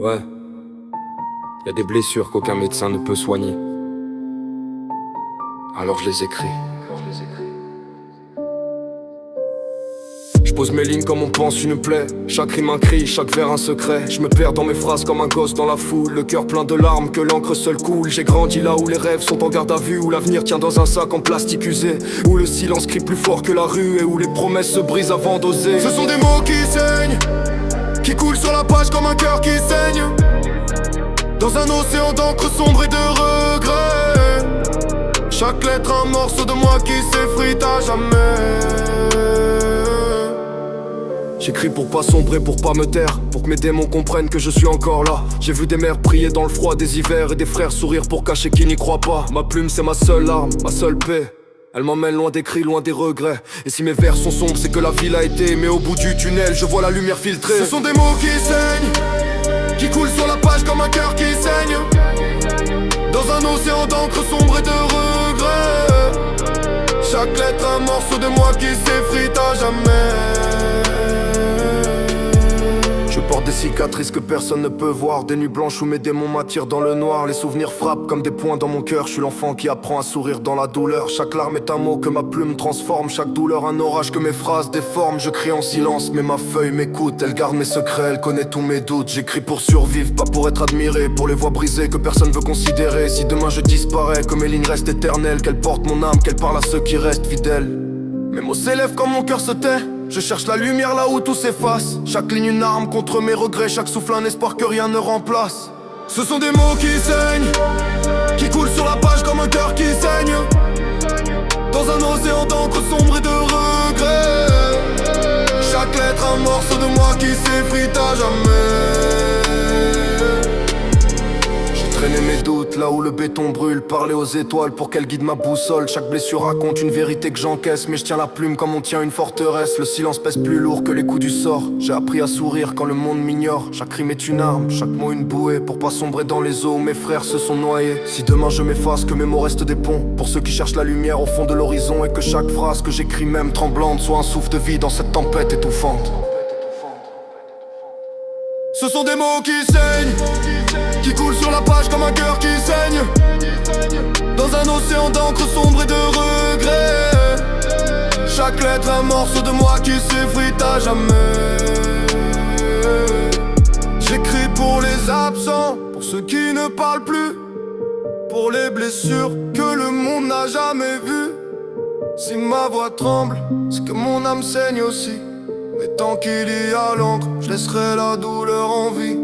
Ouais, y a des blessures qu'aucun médecin ne peut soigner. Alors je les écris. Je pose mes lignes comme on pense une plaie. Chaque rime un cri, chaque vers un secret. Je me perds dans mes phrases comme un gosse dans la foule. Le cœur plein de larmes, que l'encre seule coule. J'ai grandi là où les rêves sont en garde à vue, où l'avenir tient dans un sac en plastique usé, où le silence crie plus fort que la rue et où les promesses se brisent avant d'oser. Ce sont des mots qui saignent, qui coulent sur la page comme un cœur qui saigne, dans un océan d'encre sombre et de regrets. Chaque lettre un morceau de moi qui s'effrite à jamais. J'écris pour pas sombrer, pour pas me taire, pour que mes démons comprennent que je suis encore là. J'ai vu des mères prier dans le froid des hivers et des frères sourire pour cacher qu'ils n'y croient pas. Ma plume c'est ma seule arme, ma seule paix. Elle m'emmène loin des cris, loin des regrets. Et si mes vers sont sombres, c'est que la ville a été. Mais au bout du tunnel, je vois la lumière filtrée. Ce sont des mots qui saignent, qui coulent sur la page comme un cœur qui saigne, dans un océan d'encre sombre et de regrets. Chaque lettre un morceau de moi qui s'effrite à jamais. Je porte des cicatrices que personne ne peut voir, des nuits blanches où mes démons m'attirent dans le noir. Les souvenirs frappent comme des poings dans mon cœur. Je suis l'enfant qui apprend à sourire dans la douleur. Chaque larme est un mot que ma plume transforme, chaque douleur un orage que mes phrases déforment. Je crie en silence mais ma feuille m'écoute. Elle garde mes secrets, elle connaît tous mes doutes. J'écris pour survivre, pas pour être admiré, pour les voix brisées que personne veut considérer. Si demain je disparais, que mes lignes restent éternelles, qu'elles portent mon âme, qu'elles parlent à ceux qui restent fidèles. Mes mots s'élèvent quand mon cœur se tait. Je cherche la lumière là où tout s'efface. Chaque ligne une arme contre mes regrets, chaque souffle un espoir que rien ne remplace. Ce sont des mots qui saignent, qui coulent sur la page comme un cœur qui saigne, dans un océan d'encre sombre et de regrets. Chaque lettre un morceau de moi qui s'effrite à jamais. Traîner mes doutes là où le béton brûle, parler aux étoiles pour qu'elles guident ma boussole. Chaque blessure raconte une vérité que j'encaisse, mais je tiens la plume comme on tient une forteresse. Le silence pèse plus lourd que les coups du sort. J'ai appris à sourire quand le monde m'ignore. Chaque rime est une arme, chaque mot une bouée, pour pas sombrer dans les eaux où mes frères se sont noyés. Si demain je m'efface, que mes mots restent des ponts pour ceux qui cherchent la lumière au fond de l'horizon, et que chaque phrase que j'écris même tremblante soit un souffle de vie dans cette tempête étouffante. Ce sont des mots qui saignent, qui coulent sur la page comme un cœur qui saigne, dans un océan d'encre sombre et de regrets. Chaque lettre un morceau de moi qui s'effrite à jamais. J'écris pour les absents, pour ceux qui ne parlent plus, pour les blessures que le monde n'a jamais vues. Si ma voix tremble, c'est que mon âme saigne aussi. Mais tant qu'il y a l'encre, je laisserai la douleur en vie.